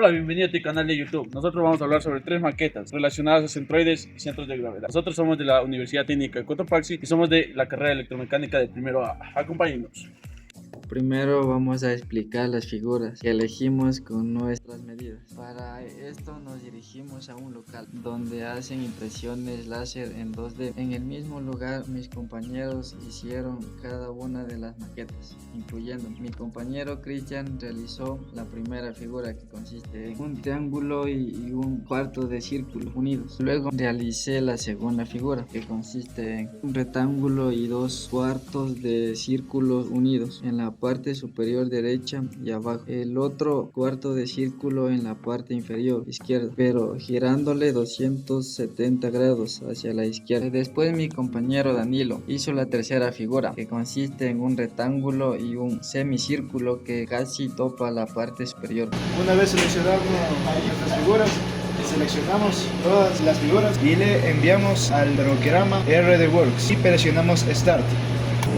Hola, bienvenido a tu canal de YouTube. Nosotros vamos a hablar sobre 3 maquetas relacionadas a centroides y centros de gravedad. Nosotros somos de la Universidad Técnica de Cotopaxi y somos de la carrera de electromecánica de primero A. Acompáñenos. Primero vamos a explicar las figuras que elegimos con nuestras medidas. Para esto nos dirigimos a un local donde hacen impresiones láser en 2D. En el mismo lugar mis compañeros hicieron cada una de las maquetas, incluyendo mi compañero Cristian realizó la primera figura, que consiste en un triángulo y un cuarto de círculo unidos. Luego realicé la segunda figura, que consiste en un rectángulo y 2 cuartos de círculos unidos en la parte superior derecha y abajo, el otro cuarto de círculo en la parte inferior izquierda, pero girándole 270 grados hacia la izquierda. Después mi compañero Danilo hizo la tercera figura, que consiste en un rectángulo y un semicírculo que casi topa la parte superior. Una vez seleccionamos nuestras figuras, seleccionamos todas las figuras y le enviamos al drograma RDWorks y presionamos Start.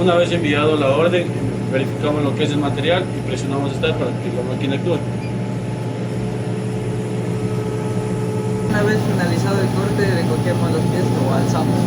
Una vez enviado la orden, verificamos lo que es el material y presionamos Start para que la máquina actúe. Una vez finalizado el corte, recogemos los pies o alzamos.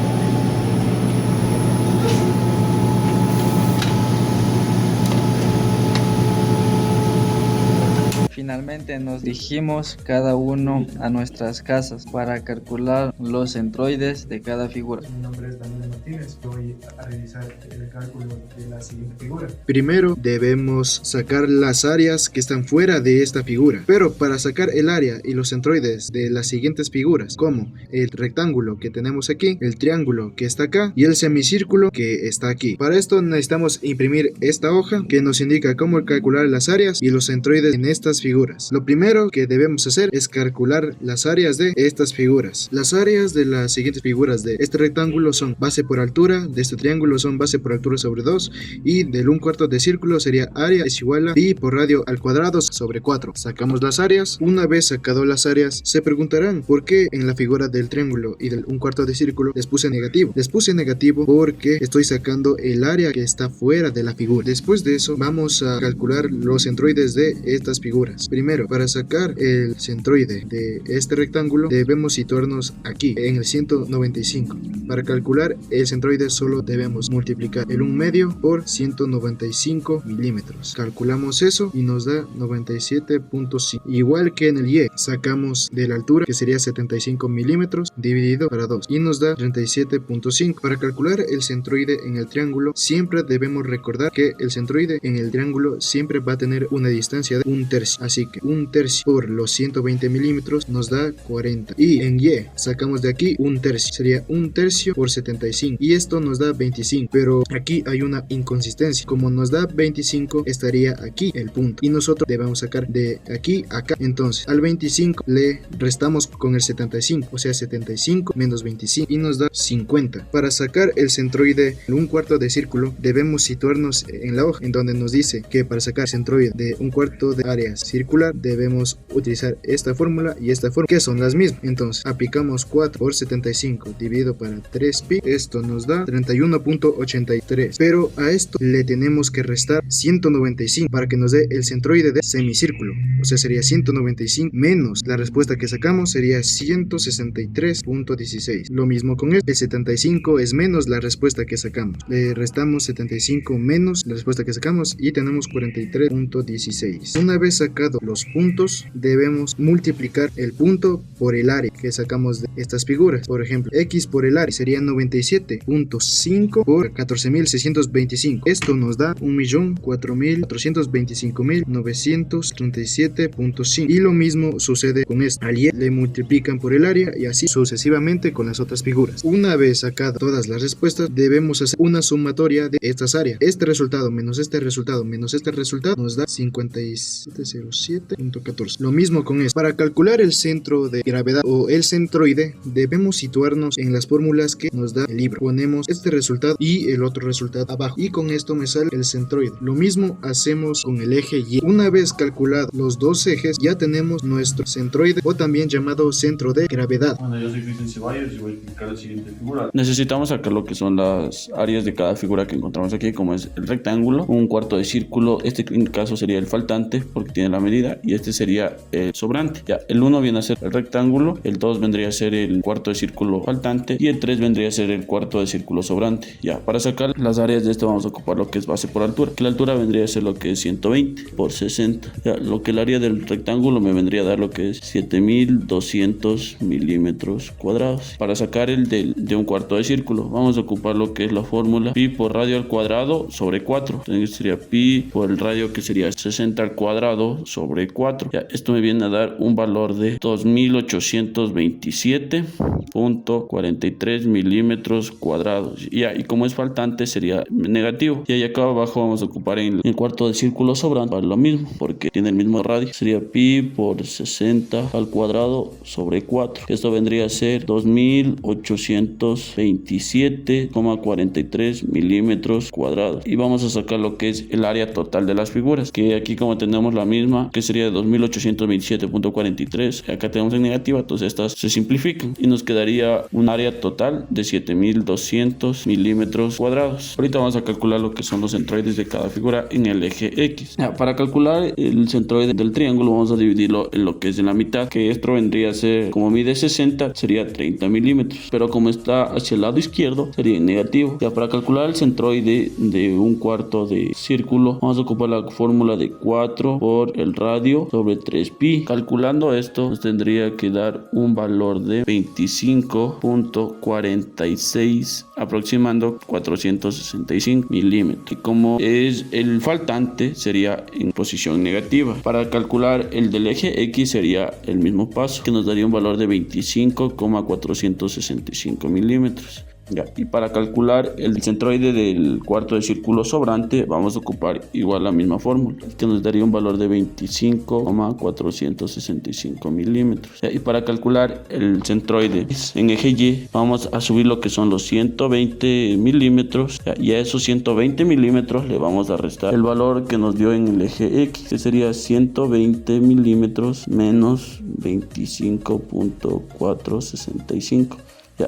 Finalmente nos dirigimos cada uno a nuestras casas para calcular los centroides de cada figura. Mi nombre es Daniel Martínez, voy a realizar el cálculo de la siguiente figura. Primero debemos sacar las áreas que están fuera de esta figura, pero para sacar el área y los centroides de las siguientes figuras, como el rectángulo que tenemos aquí, el triángulo que está acá y el semicírculo que está aquí. Para esto necesitamos imprimir esta hoja que nos indica cómo calcular las áreas y los centroides en estas figuras. Lo primero que debemos hacer es calcular las áreas de estas figuras. Las áreas de las siguientes figuras de este rectángulo son base por altura, de este triángulo son base por altura sobre 2 y del 1/4 de círculo sería área es igual a pi por radio al cuadrado sobre 4. Sacamos las áreas. Una vez sacado las áreas, se preguntarán por qué en la figura del triángulo y del 1/4 de círculo les puse negativo. Les puse negativo porque estoy sacando el área que está fuera de la figura. Después de eso vamos a calcular los centroides de estas figuras. Primero, para sacar el centroide de este rectángulo debemos situarnos aquí en el 195. Para calcular el centroide solo debemos multiplicar el 1/2 por 195 milímetros. Calculamos eso y nos da 97.5. Igual que en el Y, sacamos de la altura, que sería 75 milímetros, dividido para 2 y nos da 37.5. Para calcular el centroide en el triángulo siempre debemos recordar que el centroide en el triángulo siempre va a tener una distancia de 1/3. Así que 1/3 por los 120 milímetros nos da 40. Y en Y sacamos de aquí 1/3. Sería 1/3 por 75. Y esto nos da 25. Pero aquí hay una inconsistencia. Como nos da 25, estaría aquí el punto. Y nosotros debemos sacar de aquí a acá. Entonces, al 25 le restamos con el 75. O sea, 75 menos 25. Y nos da 50. Para sacar el centroide en 1/4 de círculo, debemos situarnos en la hoja, en donde nos dice que para sacar el centroide de 1/4 de área circular debemos utilizar esta fórmula y esta fórmula, que son las mismas. Entonces aplicamos 4 por 75 dividido para 3 pi, esto nos da 31.83, pero a esto le tenemos que restar 195 para que nos dé el centroide de semicírculo. O sea, sería 195 menos la respuesta que sacamos, sería 163.16. Lo mismo con el 75 es menos la respuesta que sacamos, le restamos 75 menos la respuesta que sacamos y tenemos 43.16. Una vez sacado los puntos, debemos multiplicar el punto por el área que sacamos de estas figuras. Por ejemplo, x por el área sería 97.5 por 14.625. Esto nos da 1.425.937.5. Y lo mismo sucede con esto. Al y le multiplican por el área y así sucesivamente con las otras figuras. Una vez sacadas todas las respuestas, debemos hacer una sumatoria de estas áreas. Este resultado menos este resultado menos este resultado nos da 57.14. Lo mismo con esto. Para calcular el centro de gravedad o el centroide, debemos situarnos en las fórmulas que nos da el libro. ponemos este resultado y el otro resultado abajo, y con esto me sale el centroide. Lo mismo hacemos con el eje Y. Una vez calculados los dos ejes, ya tenemos nuestro centroide, o también llamado centro de gravedad. Bueno, yo soy Cristian Ceballos y voy a explicar la siguiente figura. Necesitamos sacar lo que son las áreas de cada figura que encontramos aquí, como es el rectángulo, un cuarto de círculo, este en el caso sería el faltante porque tiene la medida, y este sería el sobrante. Ya, el 1 viene a ser el rectángulo, el 2 vendría a ser el cuarto de círculo faltante y el 3 vendría a ser el cuarto de círculo sobrante. Ya, para sacar las áreas de esto vamos a ocupar lo que es base por altura, que la altura vendría a ser lo que es 120 por 60. Ya, lo que el área del rectángulo me vendría a dar lo que es 7200 milímetros cuadrados. Para sacar el de un cuarto de círculo vamos a ocupar lo que es la fórmula pi por radio al cuadrado sobre 4. Entonces sería pi por el radio, que sería 60 al cuadrado sobre 4. Ya, esto me viene a dar un valor de 2827.43 milímetros cuadrados. Ya, y como es faltante sería negativo. Y acá abajo vamos a ocupar en el cuarto de círculo sobrante para lo mismo, porque tiene el mismo radio. Sería pi por 60 al cuadrado sobre 4. Esto vendría a ser 2827,43 milímetros cuadrados. Y vamos a sacar lo que es el área total de las figuras, que aquí como tenemos la misma, que sería 2827.43, acá tenemos en negativa, entonces estas se simplifican y nos quedaría un área total de 7200 milímetros cuadrados. Ahorita vamos a calcular lo que son los centroides de cada figura en el eje X. Ya, para calcular el centroide del triángulo vamos a dividirlo en lo que es en la mitad, que esto vendría a ser, como mide 60, sería 30 milímetros, pero como está hacia el lado izquierdo sería en negativo. Ya, para calcular el centroide de un cuarto de círculo vamos a ocupar la fórmula de 4 por el radio sobre 3pi. Calculando esto nos tendría que dar un valor de 25.46, aproximando 465 milímetros. Y como es el faltante, sería en posición negativa. Para calcular el del eje X sería el mismo paso, que nos daría un valor de 25,465 milímetros. Ya, y para calcular el centroide del cuarto de círculo sobrante vamos a ocupar igual la misma fórmula, que nos daría un valor de 25,465 milímetros. Ya, y para calcular el centroide en eje Y vamos a subir lo que son los 120 milímetros, ya, y a esos 120 milímetros le vamos a restar el valor que nos dio en el eje X, que sería 120 milímetros menos 25,465.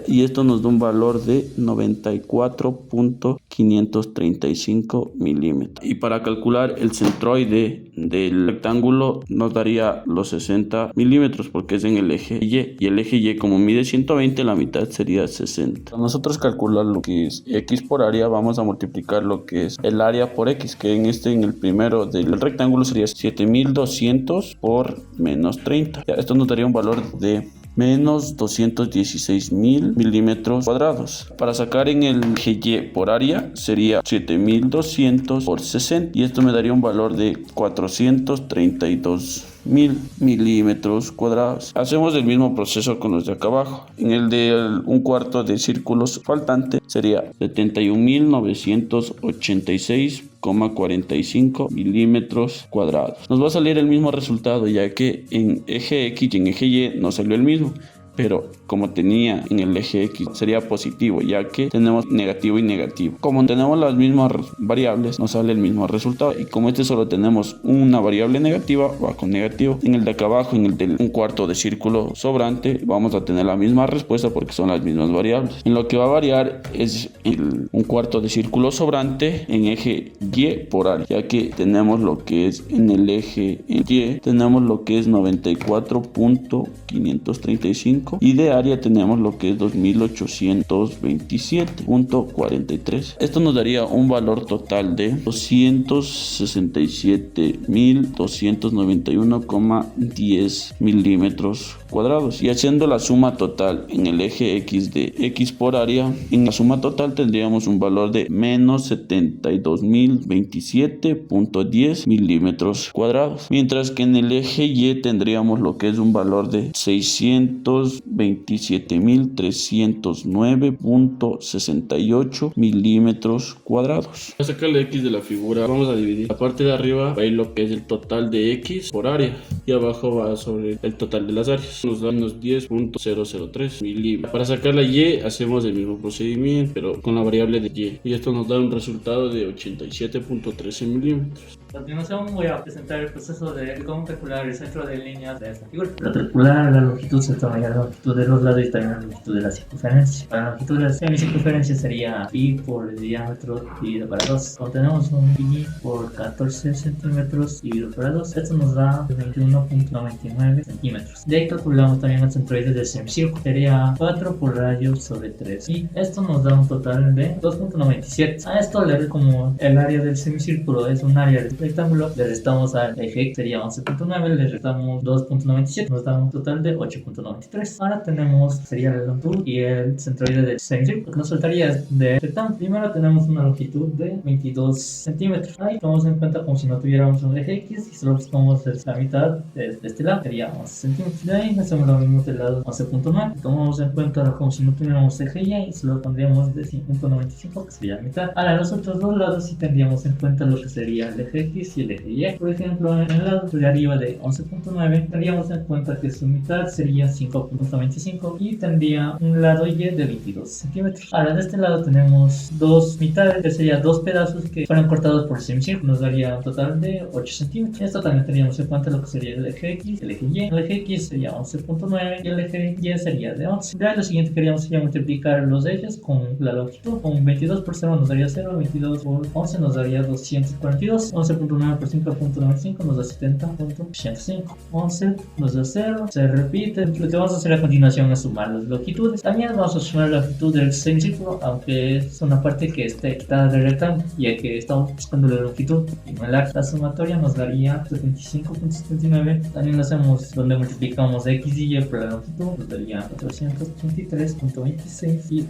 Y esto nos da un valor de 94.535 milímetros. Y para calcular el centroide del rectángulo nos daría los 60 milímetros, porque es en el eje Y. Y el eje Y, como mide 120, la mitad sería 60. Para nosotros calcular lo que es X por área, vamos a multiplicar lo que es el área por X, que en el primero del rectángulo sería 7200 por menos 30. Ya, esto nos daría un valor de menos 216.000 milímetros cuadrados. Para sacar en el eje Y por área sería 7200 por 60, y esto me daría un valor de 432.000 milímetros cuadrados. Hacemos el mismo proceso con los de acá abajo. En el de un cuarto de círculos faltante sería 71.986,45 milímetros cuadrados. Nos va a salir el mismo resultado, ya que en eje X y en eje Y nos salió el mismo, pero como tenía en el eje X sería positivo, ya que tenemos negativo y negativo. Como tenemos las mismas variables, nos sale el mismo resultado, y como solo tenemos una variable negativa, va con negativo. En el de acá abajo, en el de un cuarto de círculo sobrante, vamos a tener la misma respuesta porque son las mismas variables. En lo que va a variar es un cuarto de círculo sobrante en eje Y por área, ya que tenemos lo que es en el eje Y, tenemos lo que es 94.535, y de área tenemos lo que es 2827.43. Esto nos daría un valor total de 267.291,10 milímetros cuadrados. Y haciendo la suma total en el eje X de X por área, en la suma total tendríamos un valor de menos 72.027.10 milímetros cuadrados, mientras que en el eje Y tendríamos lo que es un valor de 600 227.309.68 milímetros cuadrados. Para sacar la X de la figura vamos a dividir la parte de arriba, va a ir lo que es el total de X por área y abajo va sobre el total de las áreas. Nos da unos 10.003 milímetros. Para sacar la Y hacemos el mismo procedimiento pero con la variable de Y y esto nos da un resultado de 87.13 milímetros. A continuación voy a presentar el proceso de cómo calcular el centro de líneas de esta figura. Para calcular la longitud se toma la longitud de los lados y también la longitud de la circunferencia. Para la longitud de la semicircunferencia sería pi por el diámetro dividido para 2. Como tenemos un pi por 14 centímetros dividido para 2, esto nos da 21.99 centímetros. De ahí calculamos también el centroide del semicírculo, sería 4 por radio sobre 3 y esto nos da un total de 2.97. A esto le como el área del semicírculo es un área de rectángulo, le restamos al eje que sería 11.9, le restamos 2.97, nos da un total de 8.93. Ahora tenemos, sería la longitud y el centroide del semicírculo. Nos faltaría de rectángulo. Primero tenemos una longitud de 22 centímetros. Ahí tomamos en cuenta como si no tuviéramos un eje X y solo buscamos la mitad de este lado, sería 11 centímetros. De ahí hacemos lo mismo del lado 11.9. Tomamos en cuenta como si no tuviéramos eje Y y solo pondríamos de 5.95 que sería la mitad. Ahora los otros dos lados sí tendríamos en cuenta lo que sería el eje X y el eje Y. Por ejemplo, en el lado de arriba de 11.9 tendríamos en cuenta que su mitad sería 5.95 y tendría un lado Y de 22 centímetros. Ahora de este lado tenemos dos mitades, que serían dos pedazos que fueron cortados por el semicírculo, nos daría un total de 8 centímetros. Esto también tendríamos en cuenta lo que sería el eje X, el eje Y. El eje X sería 11.9 y el eje Y sería de 11. De ahí lo siguiente que queríamos sería multiplicar los ejes con la longitud. Con 22 por 0 nos daría 0, 22 por 11 nos daría 242, 11.9 por 5.95 nos da 70.85, 11 nos da 0, se repite. Lo que vamos a hacer a continuación es sumar las longitudes. También vamos a sumar la longitud del semicírculo, aunque es una parte que esté quitada del rectángulo, ya que estamos buscando la longitud y no el arco. La sumatoria nos daría 75.79. También lo hacemos donde multiplicamos X y Y por la longitud, nos daría 483.26 y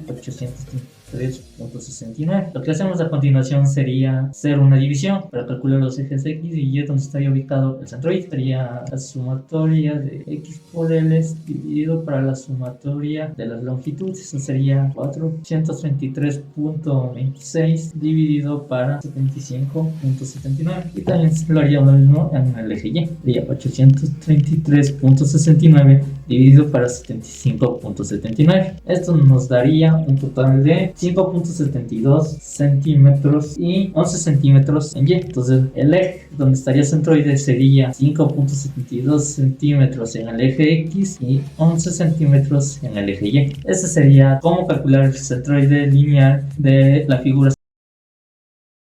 833.69. Lo que hacemos a continuación sería hacer una división para calcular los ejes X y Y donde estaría ubicado el centroide. Sería la sumatoria de X por L dividido para la sumatoria de las longitudes. Eso sería 433.26 dividido para 75.79. Y también lo haría lo mismo en el eje Y. Sería 833.69 dividido para 75.79. Esto nos daría un total de 5.72 centímetros y 11 centímetros en Y. Entonces el eje donde estaría el centroide sería 5.72 centímetros en el eje X y 11 centímetros en el eje Y. Ese sería cómo calcular el centroide lineal de la figura.